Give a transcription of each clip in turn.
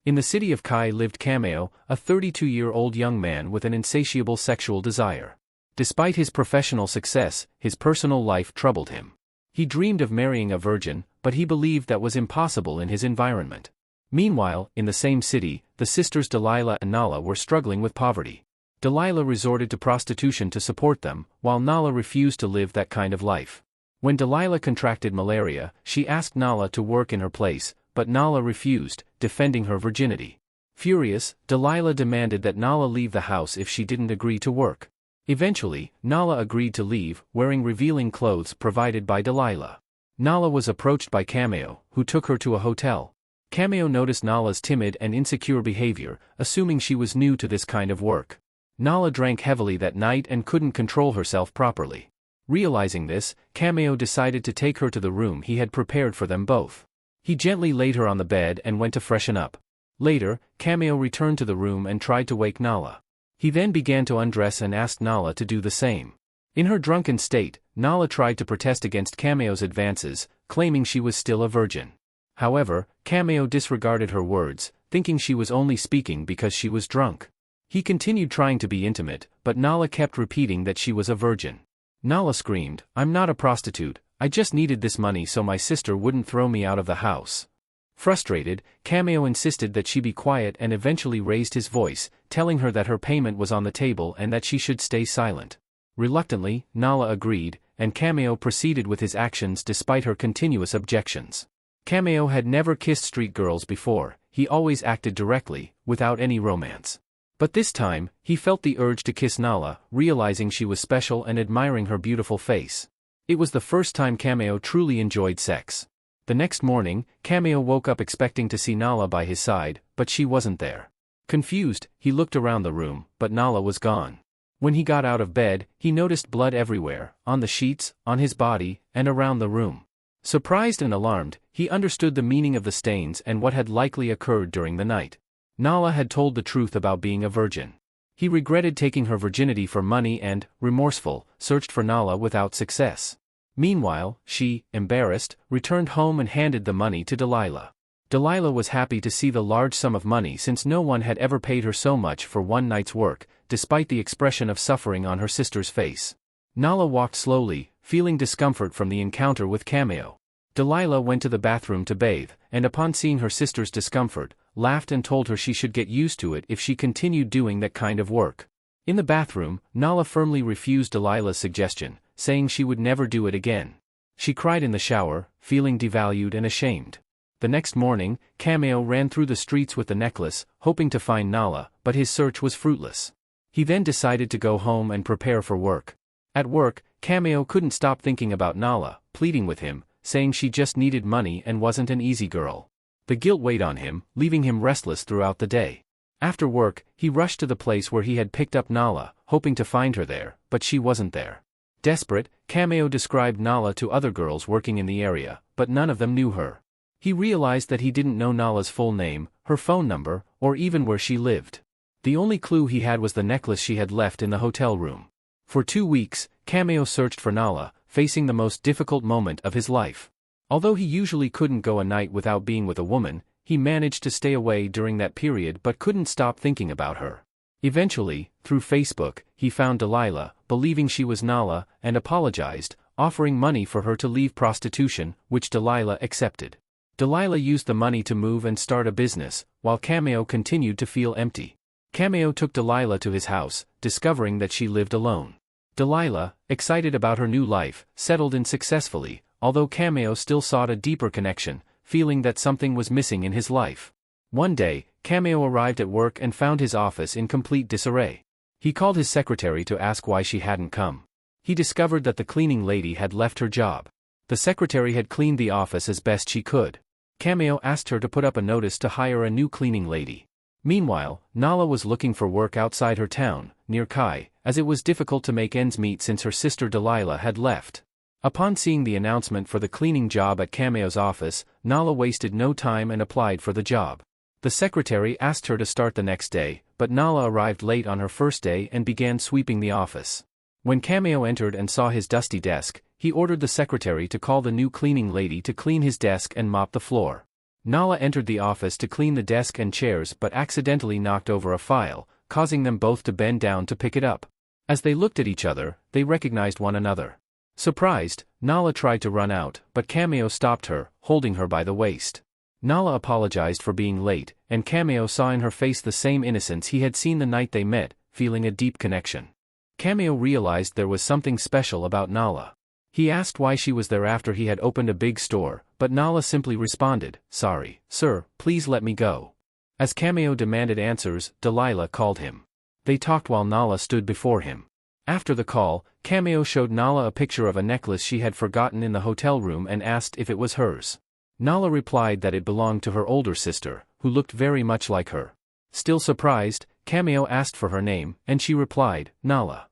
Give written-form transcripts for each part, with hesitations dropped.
In the city of Kai lived Cameo, a 32-year-old young man with an insatiable sexual desire. Despite his professional success, his personal life troubled him. He dreamed of marrying a virgin, but he believed that was impossible in his environment. Meanwhile, in the same city, the sisters Delilah and Nala were struggling with poverty. Delilah resorted to prostitution to support them, while Nala refused to live that kind of life. When Delilah contracted malaria, she asked Nala to work in her place, but Nala refused, defending her virginity. Furious, Delilah demanded that Nala leave the house if she didn't agree to work. Eventually, Nala agreed to leave, wearing revealing clothes provided by Delilah. Nala was approached by Cameo, who took her to a hotel. Cameo noticed Nala's timid and insecure behavior, assuming she was new to this kind of work. Nala drank heavily that night and couldn't control herself properly. Realizing this, Cameo decided to take her to the room he had prepared for them both. He gently laid her on the bed and went to freshen up. Later, Cameo returned to the room and tried to wake Nala. He then began to undress and asked Nala to do the same. In her drunken state, Nala tried to protest against Cameo's advances, claiming she was still a virgin. However, Cameo disregarded her words, thinking she was only speaking because she was drunk. He continued trying to be intimate, but Nala kept repeating that she was a virgin. Nala screamed, "I'm not a prostitute, I just needed this money so my sister wouldn't throw me out of the house." Frustrated, Cameo insisted that she be quiet and eventually raised his voice, telling her that her payment was on the table and that she should stay silent. Reluctantly, Nala agreed, and Cameo proceeded with his actions despite her continuous objections. Cameo had never kissed street girls before, he always acted directly, without any romance. But this time, he felt the urge to kiss Nala, realizing she was special and admiring her beautiful face. It was the first time Cameo truly enjoyed sex. The next morning, Cameo woke up expecting to see Nala by his side, but she wasn't there. Confused, he looked around the room, but Nala was gone. When he got out of bed, he noticed blood everywhere, on the sheets, on his body, and around the room. Surprised and alarmed, he understood the meaning of the stains and what had likely occurred during the night. Nala had told the truth about being a virgin. He regretted taking her virginity for money and, remorseful, searched for Nala without success. Meanwhile, she, embarrassed, returned home and handed the money to Delilah. Delilah was happy to see the large sum of money since no one had ever paid her so much for one night's work, despite the expression of suffering on her sister's face. Nala walked slowly, feeling discomfort from the encounter with Cameo. Delilah went to the bathroom to bathe, and upon seeing her sister's discomfort, laughed and told her she should get used to it if she continued doing that kind of work. In the bathroom, Nala firmly refused Delilah's suggestion, saying she would never do it again. She cried in the shower, feeling devalued and ashamed. The next morning, Cameo ran through the streets with the necklace, hoping to find Nala, but his search was fruitless. He then decided to go home and prepare for work. At work, Cameo couldn't stop thinking about Nala, pleading with him, saying she just needed money and wasn't an easy girl. The guilt weighed on him, leaving him restless throughout the day. After work, he rushed to the place where he had picked up Nala, hoping to find her there, but she wasn't there. Desperate, Cameo described Nala to other girls working in the area, but none of them knew her. He realized that he didn't know Nala's full name, her phone number, or even where she lived. The only clue he had was the necklace she had left in the hotel room. For 2 weeks, Cameo searched for Nala, facing the most difficult moment of his life. Although he usually couldn't go a night without being with a woman, he managed to stay away during that period but couldn't stop thinking about her. Eventually, through Facebook, he found Delilah, believing she was Nala, and apologized, offering money for her to leave prostitution, which Delilah accepted. Delilah used the money to move and start a business, while Cameo continued to feel empty. Cameo took Delilah to his house, discovering that she lived alone. Delilah, excited about her new life, settled in successfully, although Cameo still sought a deeper connection, feeling that something was missing in his life. One day, Cameo arrived at work and found his office in complete disarray. He called his secretary to ask why she hadn't come. He discovered that the cleaning lady had left her job. The secretary had cleaned the office as best she could. Cameo asked her to put up a notice to hire a new cleaning lady. Meanwhile, Nala was looking for work outside her town, near Kai, as it was difficult to make ends meet since her sister Delilah had left. Upon seeing the announcement for the cleaning job at Cameo's office, Nala wasted no time and applied for the job. The secretary asked her to start the next day, but Nala arrived late on her first day and began sweeping the office. When Cameo entered and saw his dusty desk, he ordered the secretary to call the new cleaning lady to clean his desk and mop the floor. Nala entered the office to clean the desk and chairs but accidentally knocked over a file, causing them both to bend down to pick it up. As they looked at each other, they recognized one another. Surprised, Nala tried to run out, but Cameo stopped her, holding her by the waist. Nala apologized for being late, and Cameo saw in her face the same innocence he had seen the night they met, feeling a deep connection. Cameo realized there was something special about Nala. He asked why she was there after he had opened a big store, but Nala simply responded, "Sorry, sir, please let me go." As Cameo demanded answers, Delilah called him. They talked while Nala stood before him. After the call, Cameo showed Nala a picture of a necklace she had forgotten in the hotel room and asked if it was hers. Nala replied that it belonged to her older sister, who looked very much like her. Still surprised, Cameo asked for her name, and she replied, "Nala."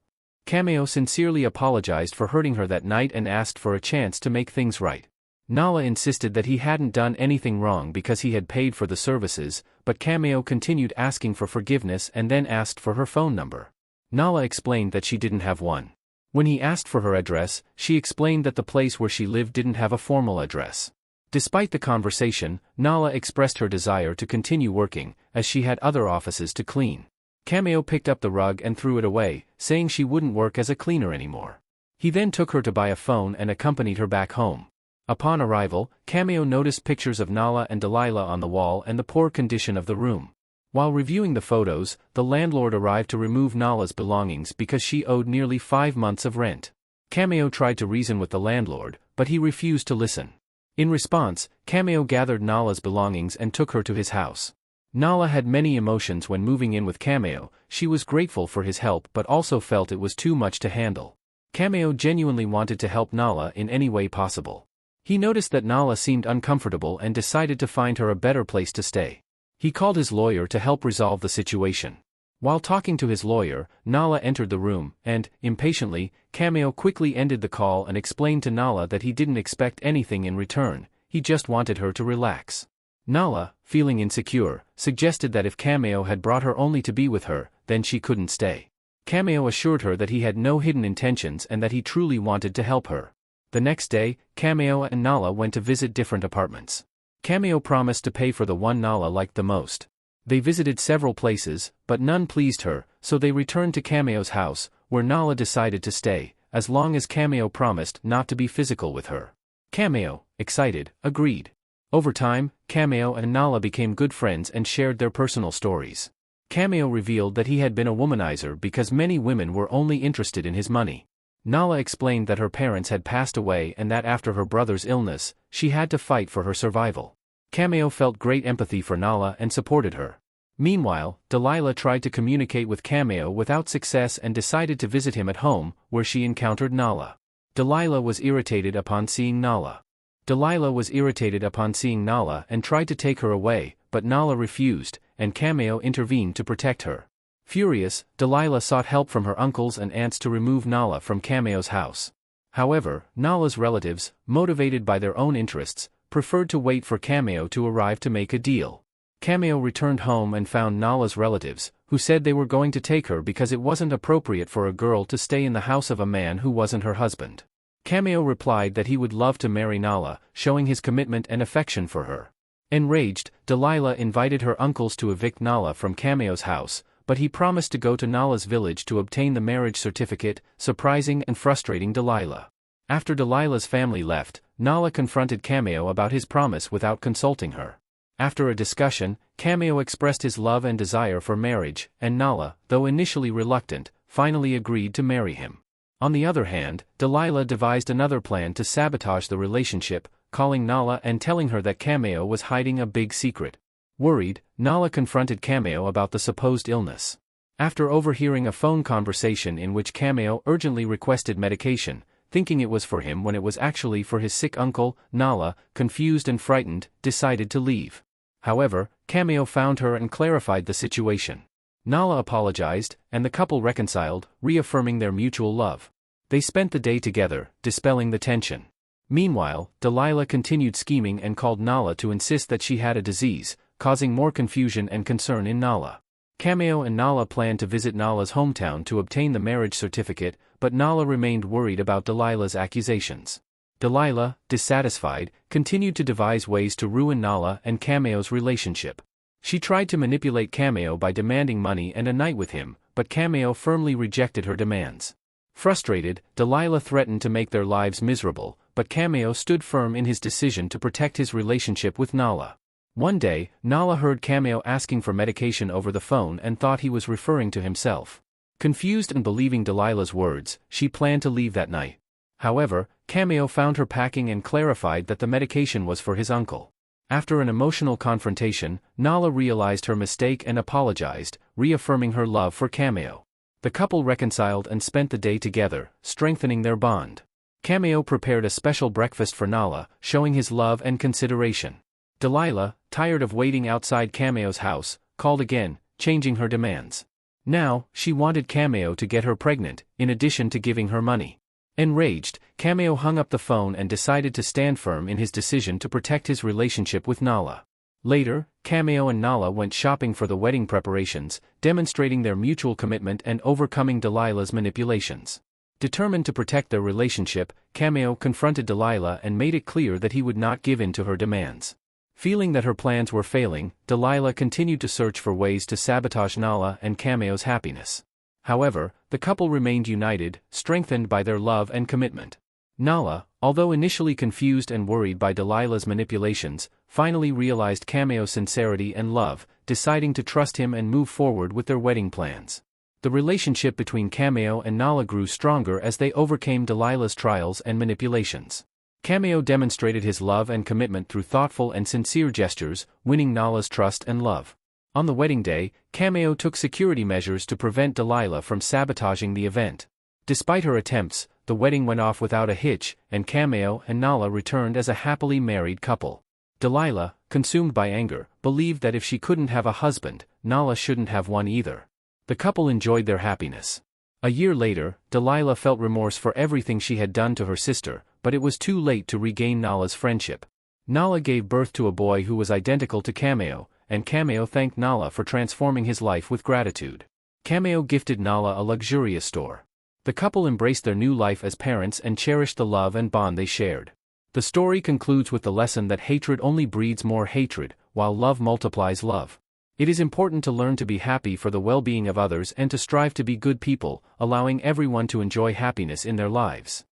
Cameo sincerely apologized for hurting her that night and asked for a chance to make things right. Nala insisted that he hadn't done anything wrong because he had paid for the services, but Cameo continued asking for forgiveness and then asked for her phone number. Nala explained that she didn't have one. When he asked for her address, she explained that the place where she lived didn't have a formal address. Despite the conversation, Nala expressed her desire to continue working, as she had other offices to clean. Cameo picked up the rug and threw it away, saying she wouldn't work as a cleaner anymore. He then took her to buy a phone and accompanied her back home. Upon arrival, Cameo noticed pictures of Nala and Delilah on the wall and the poor condition of the room. While reviewing the photos, the landlord arrived to remove Nala's belongings because she owed nearly 5 months of rent. Cameo tried to reason with the landlord, but he refused to listen. In response, Cameo gathered Nala's belongings and took her to his house. Nala had many emotions when moving in with Cameo. She was grateful for his help but also felt it was too much to handle. Cameo genuinely wanted to help Nala in any way possible. He noticed that Nala seemed uncomfortable and decided to find her a better place to stay. He called his lawyer to help resolve the situation. While talking to his lawyer, Nala entered the room, and, impatiently, Cameo quickly ended the call and explained to Nala that he didn't expect anything in return, he just wanted her to relax. Nala, feeling insecure, suggested that if Cameo had brought her only to be with her, then she couldn't stay. Cameo assured her that he had no hidden intentions and that he truly wanted to help her. The next day, Cameo and Nala went to visit different apartments. Cameo promised to pay for the one Nala liked the most. They visited several places, but none pleased her, so they returned to Cameo's house, where Nala decided to stay, as long as Cameo promised not to be physical with her. Cameo, excited, agreed. Over time, Cameo and Nala became good friends and shared their personal stories. Cameo revealed that he had been a womanizer because many women were only interested in his money. Nala explained that her parents had passed away and that after her brother's illness, she had to fight for her survival. Cameo felt great empathy for Nala and supported her. Meanwhile, Delilah tried to communicate with Cameo without success and decided to visit him at home, where she encountered Nala. Delilah was irritated upon seeing Nala and tried to take her away, but Nala refused, and Cameo intervened to protect her. Furious, Delilah sought help from her uncles and aunts to remove Nala from Cameo's house. However, Nala's relatives, motivated by their own interests, preferred to wait for Cameo to arrive to make a deal. Cameo returned home and found Nala's relatives, who said they were going to take her because it wasn't appropriate for a girl to stay in the house of a man who wasn't her husband. Cameo replied that he would love to marry Nala, showing his commitment and affection for her. Enraged, Delilah invited her uncles to evict Nala from Cameo's house, but he promised to go to Nala's village to obtain the marriage certificate, surprising and frustrating Delilah. After Delilah's family left, Nala confronted Cameo about his promise without consulting her. After a discussion, Cameo expressed his love and desire for marriage, and Nala, though initially reluctant, finally agreed to marry him. On the other hand, Delilah devised another plan to sabotage the relationship, calling Nala and telling her that Cameo was hiding a big secret. Worried, Nala confronted Cameo about the supposed illness. After overhearing a phone conversation in which Cameo urgently requested medication, thinking it was for him when it was actually for his sick uncle, Nala, confused and frightened, decided to leave. However, Cameo found her and clarified the situation. Nala apologized, and the couple reconciled, reaffirming their mutual love. They spent the day together, dispelling the tension. Meanwhile, Delilah continued scheming and called Nala to insist that she had a disease, causing more confusion and concern in Nala. Cameo and Nala planned to visit Nala's hometown to obtain the marriage certificate, but Nala remained worried about Delilah's accusations. Delilah, dissatisfied, continued to devise ways to ruin Nala and Cameo's relationship. She tried to manipulate Cameo by demanding money and a night with him, but Cameo firmly rejected her demands. Frustrated, Delilah threatened to make their lives miserable, but Cameo stood firm in his decision to protect his relationship with Nala. One day, Nala heard Cameo asking for medication over the phone and thought he was referring to himself. Confused and believing Delilah's words, she planned to leave that night. However, Cameo found her packing and clarified that the medication was for his uncle. After an emotional confrontation, Nala realized her mistake and apologized, reaffirming her love for Cameo. The couple reconciled and spent the day together, strengthening their bond. Cameo prepared a special breakfast for Nala, showing his love and consideration. Delilah, tired of waiting outside Cameo's house, called again, changing her demands. Now, she wanted Cameo to get her pregnant, in addition to giving her money. Enraged, Cameo hung up the phone and decided to stand firm in his decision to protect his relationship with Nala. Later, Cameo and Nala went shopping for the wedding preparations, demonstrating their mutual commitment and overcoming Delilah's manipulations. Determined to protect their relationship, Cameo confronted Delilah and made it clear that he would not give in to her demands. Feeling that her plans were failing, Delilah continued to search for ways to sabotage Nala and Cameo's happiness. However, the couple remained united, strengthened by their love and commitment. Nala, although initially confused and worried by Delilah's manipulations, finally realized Cameo's sincerity and love, deciding to trust him and move forward with their wedding plans. The relationship between Cameo and Nala grew stronger as they overcame Delilah's trials and manipulations. Cameo demonstrated his love and commitment through thoughtful and sincere gestures, winning Nala's trust and love. On the wedding day, Cameo took security measures to prevent Delilah from sabotaging the event. Despite her attempts, the wedding went off without a hitch, and Cameo and Nala returned as a happily married couple. Delilah, consumed by anger, believed that if she couldn't have a husband, Nala shouldn't have one either. The couple enjoyed their happiness. A year later, Delilah felt remorse for everything she had done to her sister, but it was too late to regain Nala's friendship. Nala gave birth to a boy who was identical to Cameo, and Cameo thanked Nala for transforming his life with gratitude. Cameo gifted Nala a luxurious store. The couple embraced their new life as parents and cherished the love and bond they shared. The story concludes with the lesson that hatred only breeds more hatred, while love multiplies love. It is important to learn to be happy for the well-being of others and to strive to be good people, allowing everyone to enjoy happiness in their lives.